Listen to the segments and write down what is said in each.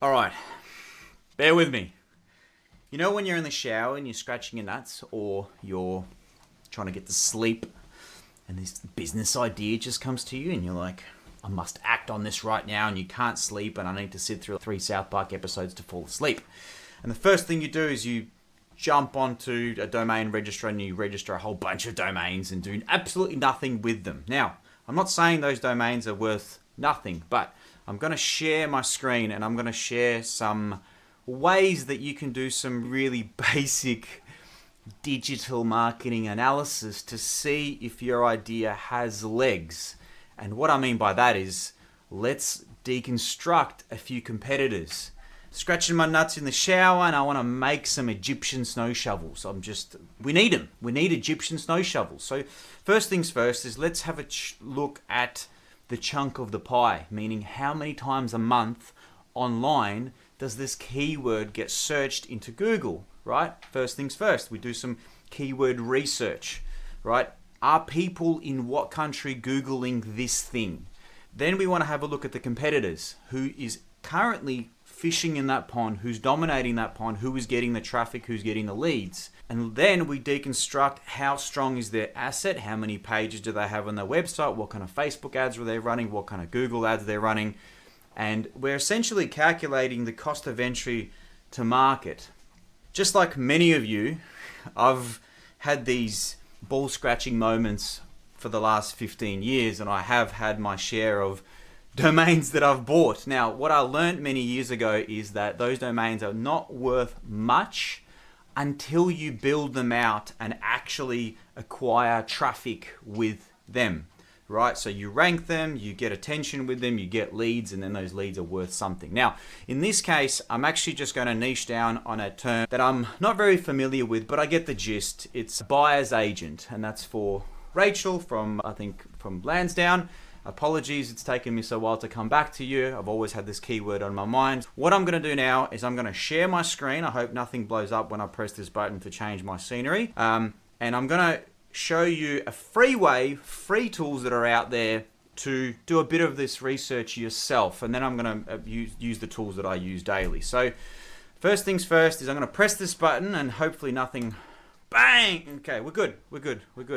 All right, bear with me. You know when you're in the shower and you're scratching your nuts, or you're trying to get to sleep and this business idea just comes to you and you're like, I must act on this right now, and you can't sleep and I need to sit through 3 South Park episodes to fall asleep. And the first thing you do is you jump onto a domain registrar and you register a whole bunch of domains and do absolutely nothing with them. Now, I'm not saying those domains are worth nothing, but I'm going to share my screen and I'm going to share some ways that you can do some really basic digital marketing analysis to see if your idea has legs. And what I mean by that is, let's deconstruct a few competitors. Scratching my nuts in the shower and I want to make some Egyptian snow shovels. We need them. We need Egyptian snow shovels. So first things first is let's have a look at the chunk of the pie, meaning how many times a month online does this keyword get searched into Google, right? First things first, we do some keyword research, right? Are people in what country Googling this thing? Then we want to have a look at the competitors. Who is currently fishing in that pond? Who's dominating that pond? Who is getting the traffic? Who's getting the leads? And then we deconstruct how strong is their asset? How many pages do they have on their website? What kind of Facebook ads are they running? What kind of Google ads they're running? And we're essentially calculating the cost of entry to market. Just like many of you, I've had these ball scratching moments for the last 15 years, and I have had my share of domains that I've bought. Now, what I learned many years ago is that those domains are not worth much until you build them out and actually acquire traffic with them, right? So you rank them, you get attention with them, you get leads, and then those leads are worth something. Now, in this case, I'm actually just going to niche down on a term that I'm not very familiar with, but I get the gist. It's buyer's agent, and that's for Rachel from Lansdowne. Apologies, it's taken me so while to come back to you. I've always had this keyword on my mind. What I'm going to do now is I'm going to share my screen. I hope nothing blows up when I press this button to change my scenery. And I'm going to show you a free tools that are out there to do a bit of this research yourself. And then I'm going to use the tools that I use daily. So first things first is I'm going to press this button and hopefully nothing... Bang! Okay, we're good.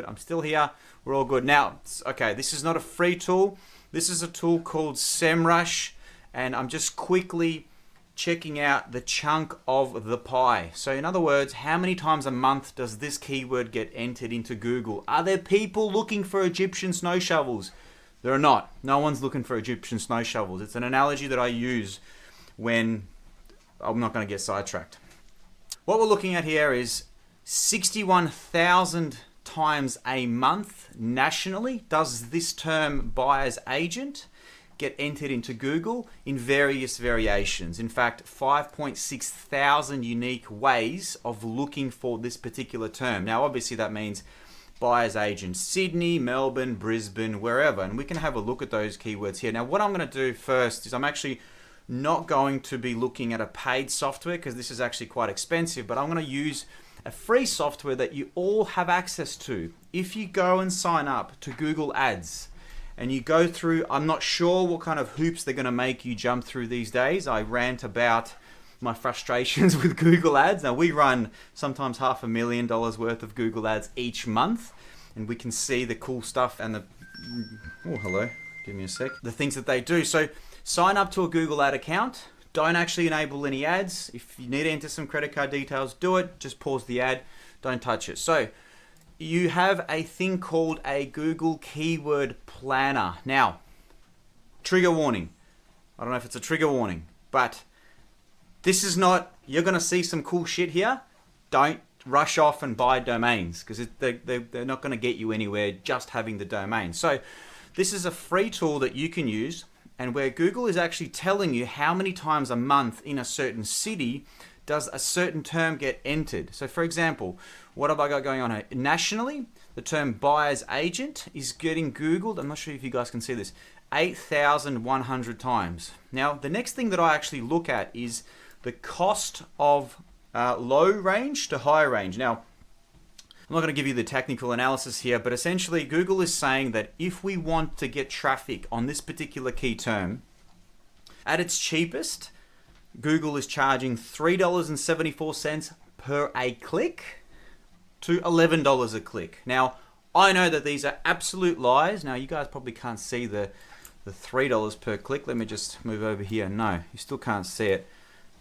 I'm still here. We're all good. Now, okay, this is not a free tool. This is a tool called SEMrush, and I'm just quickly checking out the chunk of the pie. So in other words, how many times a month does this keyword get entered into Google? Are there people looking for Egyptian snow shovels? There are not. No one's looking for Egyptian snow shovels. It's an analogy that I use when I'm not going to get sidetracked. What we're looking at here is 61,000 times a month nationally does this term buyer's agent get entered into Google in various variations. In fact, 5.6 thousand unique ways of looking for this particular term. Now, obviously that means buyer's agent Sydney, Melbourne, Brisbane, wherever. And we can have a look at those keywords here. Now, what I'm going to do first is I'm actually not going to be looking at a paid software because this is actually quite expensive, but I'm going to use a free software that you all have access to. If you go and sign up to Google Ads and you go through, I'm not sure what kind of hoops they're going to make you jump through these days. I rant about my frustrations with Google Ads. Now, we run sometimes $500,000 worth of Google Ads each month, and we can see the cool stuff and hello, give me a sec. The things that they do. So sign up to a Google Ad account. Don't actually enable any ads. If you need to enter some credit card details, do it. Just pause the ad. Don't touch it. So you have a thing called a Google Keyword Planner. Now, trigger warning. I don't know if it's a trigger warning, but this is not, you're going to see some cool shit here. Don't rush off and buy domains because they're not going to get you anywhere just having the domain. So this is a free tool that you can use, and where Google is actually telling you how many times a month in a certain city does a certain term get entered. So for example, what have I got going on here? Nationally, the term buyer's agent is getting Googled, I'm not sure if you guys can see this, 8,100 times. Now, the next thing that I actually look at is the cost of low range to high range. Now, I'm not going to give you the technical analysis here, but essentially Google is saying that if we want to get traffic on this particular key term, at its cheapest, Google is charging $3.74 per a click to $11 a click. Now, I know that these are absolute lies. Now, you guys probably can't see the $3 per click. Let me just move over here. No, you still can't see it.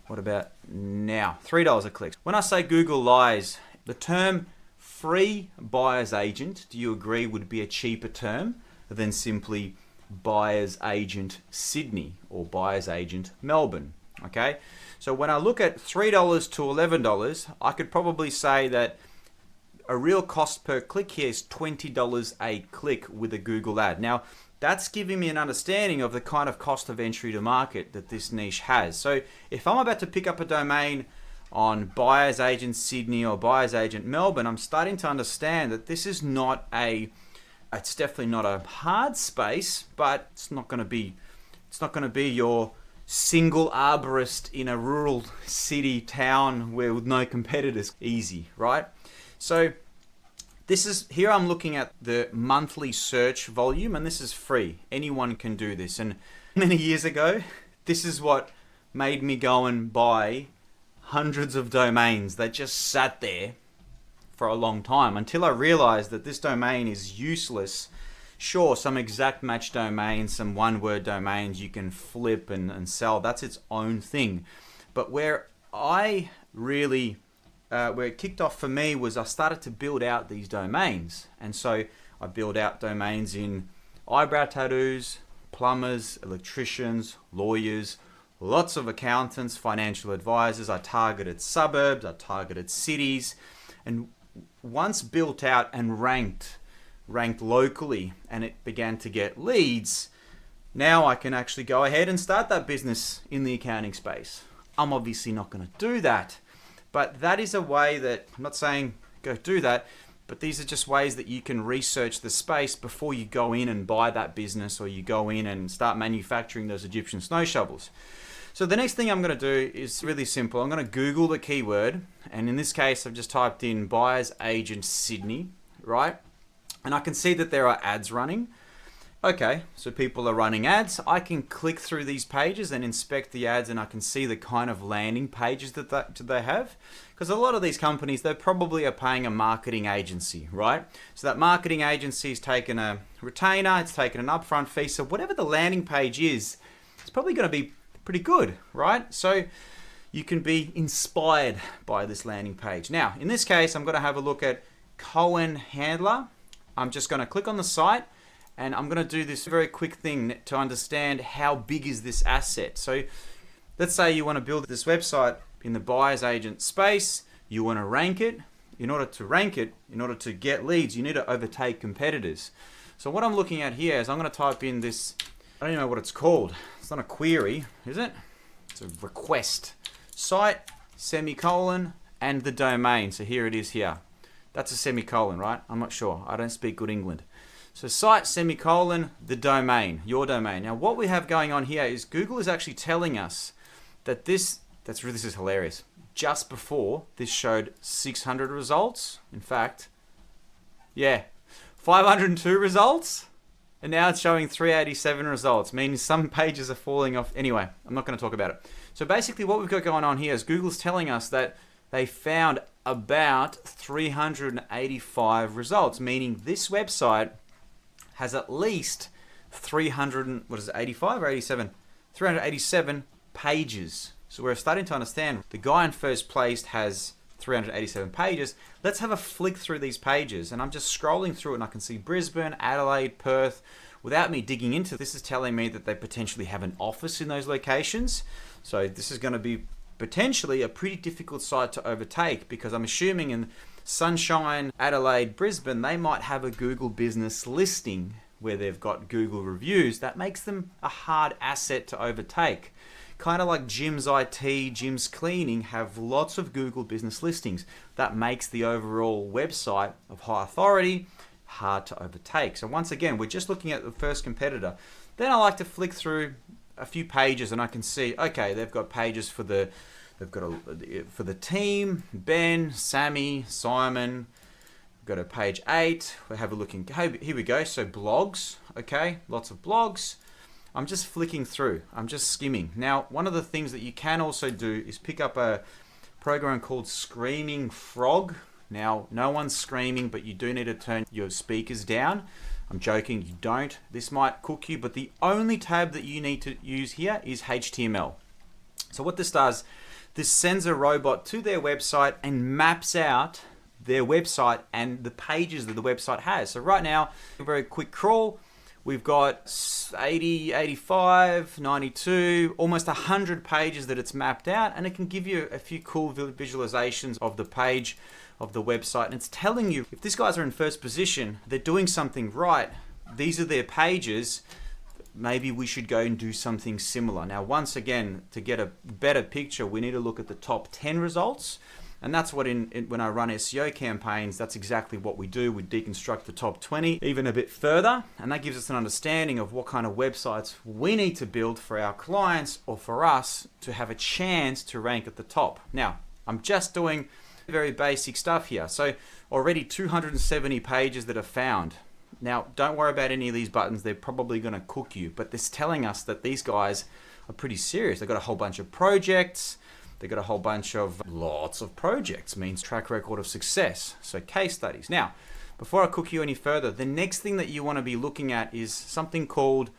What about now? $3 a click. When I say Google lies, the term free buyer's agent, do you agree, would be a cheaper term than simply buyer's agent Sydney or buyer's agent Melbourne? Okay, so when I look at $3 to $11, I could probably say that a real cost per click here is $20 a click with a Google ad. Now, that's giving me an understanding of the kind of cost of entry to market that this niche has. So if I'm about to pick up a domain on buyer's agent Sydney or buyer's agent Melbourne, I'm starting to understand that this is not it's definitely not a hard space, but it's not going to be your single arborist in a rural city town where with no competitors. Easy, right? So here I'm looking at the monthly search volume, and this is free. Anyone can do this. And many years ago, this is what made me go and buy hundreds of domains that just sat there for a long time until I realized that this domain is useless. Sure, some exact match domains, some one-word domains you can flip and sell. That's its own thing. But where it kicked off for me was I started to build out these domains. And so I built out domains in eyebrow tattoos, plumbers, electricians, lawyers, lots of accountants, financial advisors. I targeted suburbs, I targeted cities. And once built out and ranked locally, and it began to get leads, now I can actually go ahead and start that business in the accounting space. I'm obviously not going to do that, but that is a way that, I'm not saying go do that, but these are just ways that you can research the space before you go in and buy that business or you go in and start manufacturing those Egyptian snow shovels. So the next thing I'm going to do is really simple. I'm going to Google the keyword, and in this case I've just typed in buyer's agent Sydney, right? And I can see that there are ads running. Okay, so people are running ads. I can click through these pages and inspect the ads, and I can see the kind of landing pages that they have. Because a lot of these companies, they probably are paying a marketing agency, right? So that marketing agency has taken a retainer, it's taken an upfront fee. So whatever the landing page is, it's probably going to be pretty good, right? So you can be inspired by this landing page. Now, in this case, I'm going to have a look at Cohen Handler. I'm just going to click on the site, and I'm going to do this very quick thing to understand how big is this asset. So let's say you want to build this website in the buyer's agent space. You want to rank it. In order to get leads, you need to overtake competitors. So what I'm looking at here is I'm going to type in this, I don't even know what it's called. It's not a query, is it? It's a request. Site, semicolon, and the domain. So here it is here. That's a semicolon, right? I'm not sure. I don't speak good England. So site, semicolon, the domain, your domain. Now what we have going on here is Google is actually telling us that this is hilarious. Just before, this showed 600 results. In fact, 502 results. And now it's showing 387 results, meaning some pages are falling off. Anyway, I'm not going to talk about it. So basically what we've got going on here is Google's telling us that they found about 385 results, meaning this website has at least 85 or 87? 387 pages. So we're starting to understand the guy in first place has 387 pages. Let's have a flick through these pages, and I'm just scrolling through it and I can see Brisbane, Adelaide, Perth. Without me digging into this, is telling me that they potentially have an office in those locations. So this is going to be potentially a pretty difficult site to overtake, because I'm assuming in Sunshine, Adelaide, Brisbane, they might have a Google business listing where they've got Google reviews. That makes them a hard asset to overtake. Kind of like Jim's IT, Jim's Cleaning have lots of Google business listings. That makes the overall website of high authority hard to overtake. So once again, we're just looking at the first competitor. Then I like to flick through a few pages and I can see, okay, they've got pages for the team, Ben, Sammy, Simon. Go to page 8. We'll have a look in. Here we go. So blogs. Okay, lots of blogs. I'm just flicking through. I'm just skimming. Now, one of the things that you can also do is pick up a program called Screaming Frog. Now, no one's screaming, but you do need to turn your speakers down. I'm joking, you don't. This might cook you, but the only tab that you need to use here is HTML. So what this does, this sends a robot to their website and maps out their website and the pages that the website has. So right now, a very quick crawl, we've got 80, 85, 92, almost 100 pages that it's mapped out, and it can give you a few cool visualizations of the page of the website, and it's telling you if these guys are in first position, they're doing something right. These are their pages. Maybe we should go and do something similar. Now, once again, to get a better picture, we need to look at the top 10 results. And that's what when I run SEO campaigns, that's exactly what we do. We deconstruct the top 20 even a bit further. And that gives us an understanding of what kind of websites we need to build for our clients or for us to have a chance to rank at the top. Now, I'm just doing very basic stuff here. So already 270 pages that are found. Now, don't worry about any of these buttons. They're probably going to cook you. But this is telling us that these guys are pretty serious. They've got a whole bunch of projects. They've got a whole bunch of lots of projects. Means track record of success. So case studies. Now, before I cook you any further, the next thing that you want to be looking at is something called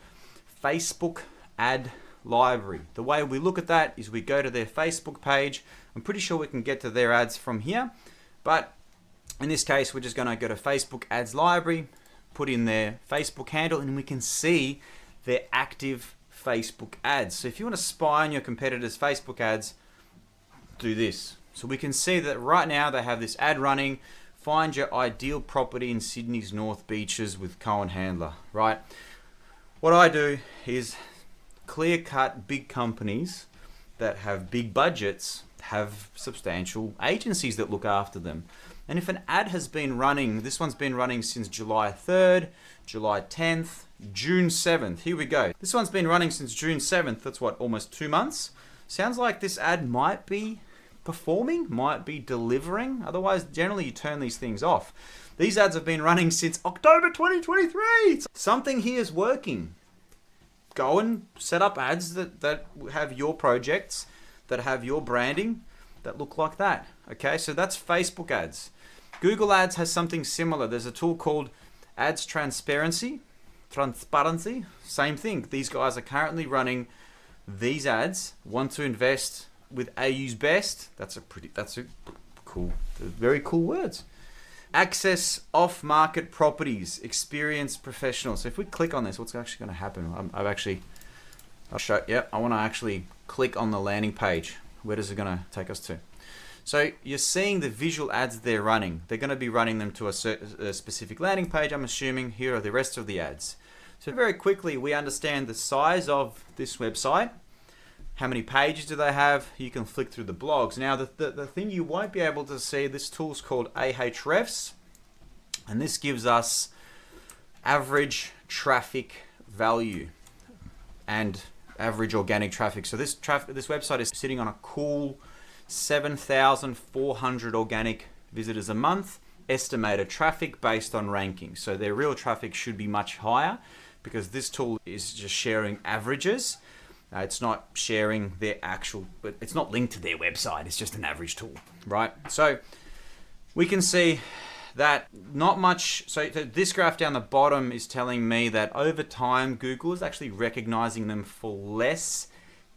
Facebook Ad Library. The way we look at that is we go to their Facebook page. I'm pretty sure we can get to their ads from here. But in this case, we're just going to go to Facebook Ads Library, put in their Facebook handle, and we can see their active Facebook ads. So if you want to spy on your competitors' Facebook ads, do this. So we can see that right now they have this ad running, find your ideal property in Sydney's North Beaches with Cohen Handler, right? What I do is clear-cut big companies that have big budgets have substantial agencies that look after them. And if an ad has been running, this one's been running since July 3rd, July 10th, June 7th. Here we go. This one's been running since June 7th. That's what, almost 2 months? Sounds like this ad might be performing, might be delivering. Otherwise, generally you turn these things off. These ads have been running since October 2023. Something here is working. Go and set up ads that have your projects, that have your branding, that look like that. Okay, so that's Facebook ads. Google Ads has something similar. There's a tool called Ads Transparency. Same thing. These guys are currently running these ads. Want to invest with AU's best? That's a cool, very cool words. Access off-market properties, experienced professionals. So if we click on this, what's actually going to happen? I'll show. Yeah, I want to actually click on the landing page. Where is it going to take us to? So you're seeing the visual ads they're running. They're going to be running them to a specific landing page, I'm assuming. Here are the rest of the ads. So very quickly, we understand the size of this website. How many pages do they have? You can flick through the blogs. Now, the thing you won't be able to see, this tool's called Ahrefs. And this gives us average traffic value and average organic traffic. So this website is sitting on a cool 7,400 organic visitors a month, estimated traffic based on ranking. So their real traffic should be much higher because this tool is just sharing averages. It's not sharing their actual, but it's not linked to their website. It's just an average tool, right? So we can see that not much. So this graph down the bottom is telling me that over time, Google is actually recognizing them for less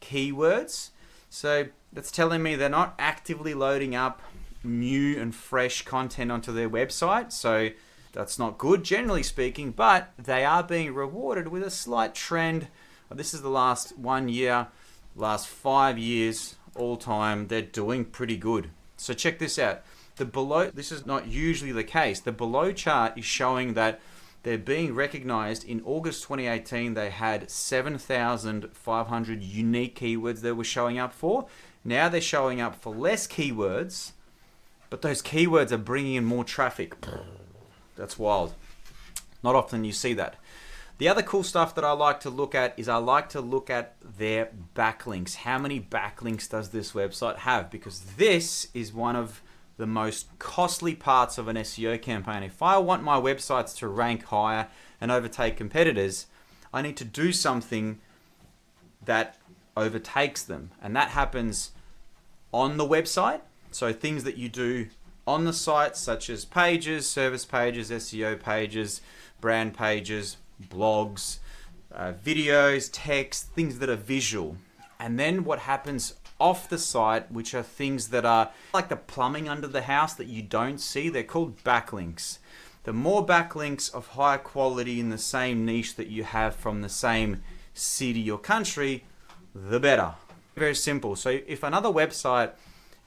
keywords. So that's telling me they're not actively loading up new and fresh content onto their website. So that's not good, generally speaking, but they are being rewarded with a slight trend. This is the last 1 year, last 5 years, all time. They're doing pretty good. So check this out. The below, this is not usually the case. The below chart is showing that they're being recognized. In August 2018, they had 7,500 unique keywords they were showing up for. Now they're showing up for less keywords, but those keywords are bringing in more traffic. That's wild. Not often you see that. The other cool stuff that I like to look at is I like to look at their backlinks. How many backlinks does this website have? Because this is one of the most costly parts of an SEO campaign. If I want my websites to rank higher and overtake competitors, I need to do something that overtakes them. And that happens on the website. So things that you do on the site, such as pages, service pages, SEO pages, brand pages, blogs, videos, text, things that are visual. And then what happens off the site, which are things that are like the plumbing under the house that you don't see, they're called backlinks. The more backlinks of higher quality in the same niche that you have from the same city or country, the better. Very simple. So if another website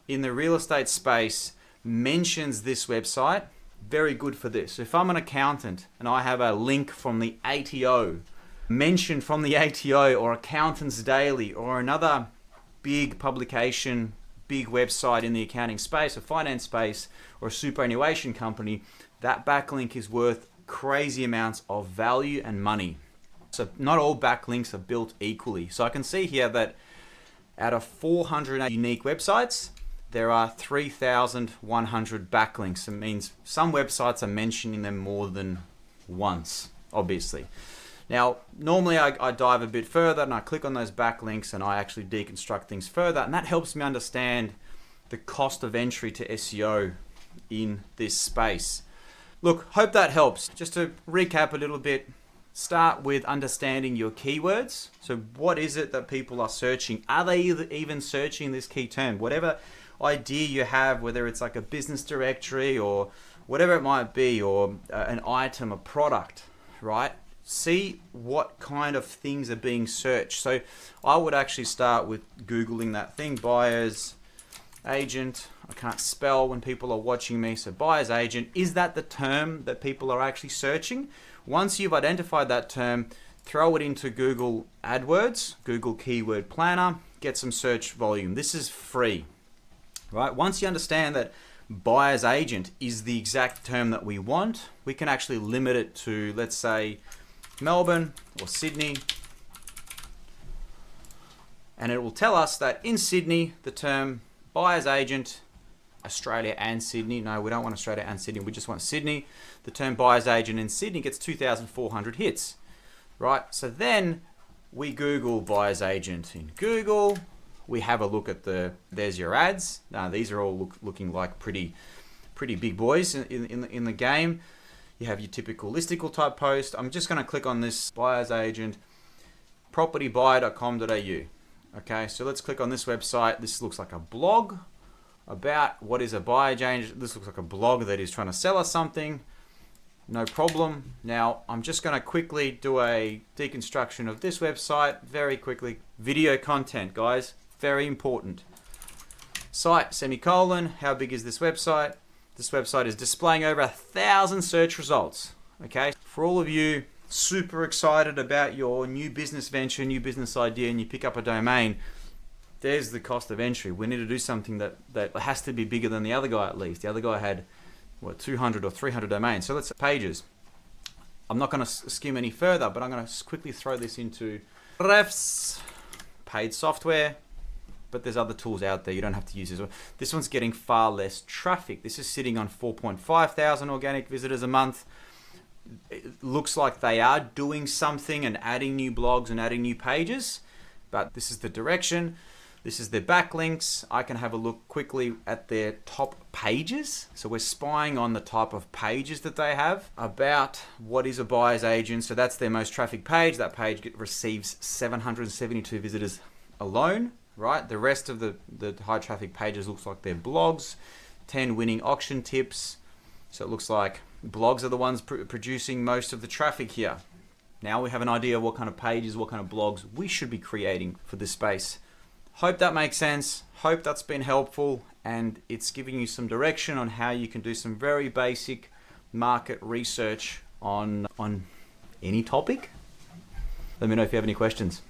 in the real estate space mentions this website, very good for this. If I'm an accountant and I have a link from the ATO, mentioned from the ATO or Accountants Daily or another big publication, big website in the accounting space or finance space or a superannuation company, that backlink is worth crazy amounts of value and money. So not all backlinks are built equally. So I can see here that out of 400 unique websites, there are 3,100 backlinks. It means some websites are mentioning them more than once, obviously. Now, normally I dive a bit further and I click on those backlinks and I actually deconstruct things further, and that helps me understand the cost of entry to SEO in this space. Look, hope that helps. Just to recap a little bit, start with understanding your keywords. So what is it that people are searching? Are they even searching this key term? Whatever idea you have, whether it's like a business directory or whatever it might be, or an item, a product, right? See what kind of things are being searched. So I would actually start with Googling that thing, buyer's agent. I can't spell when people are watching me, so buyer's agent. Is that the term that people are actually searching? Once you've identified that term, throw it into Google AdWords, Google Keyword Planner, get some search volume. This is free, right? Once you understand that buyer's agent is the exact term that we want, we can actually limit it to, let's say, Melbourne or Sydney. And it will tell us that in Sydney, the term buyer's agent, Australia and Sydney. No, we don't want Australia and Sydney. We just want Sydney. The term buyer's agent in Sydney gets 2,400 hits, right? So then we Google buyer's agent in Google. We have a look at there's your ads. Now these are all looking like pretty big boys in the game. You have your typical listicle type post. I'm just going to click on this buyer's agent, propertybuyer.com.au. Okay, so let's click on this website. This looks like a blog about what is a buyer's agent. This looks like a blog that is trying to sell us something. No problem. Now, I'm just going to quickly do a deconstruction of this website very quickly. Video content, guys, very important. Site, semicolon, how big is this website? This website is displaying over 1,000 search results. Okay, for all of you super excited about your new business venture, new business idea, and you pick up a domain, there's the cost of entry. We need to do something that has to be bigger than the other guy at least. The other guy had, 200 or 300 domains. So let's pages. I'm not going to skim any further, but I'm going to quickly throw this into refs, paid software, but there's other tools out there. You don't have to use this one. This one's getting far less traffic. This is sitting on 4.5 thousand organic visitors a month. It looks like they are doing something and adding new blogs and adding new pages, but this is the direction. This is their backlinks. I can have a look quickly at their top pages. So we're spying on the type of pages that they have about what is a buyer's agent. So that's their most traffic page. That page receives 772 visitors alone, right? The rest of the high traffic pages looks like their blogs, 10 winning auction tips. So it looks like blogs are the ones producing most of the traffic here. Now we have an idea of what kind of pages, what kind of blogs we should be creating for this space. Hope that makes sense. Hope that's been helpful, and it's giving you some direction on how you can do some very basic market research on any topic. Let me know if you have any questions.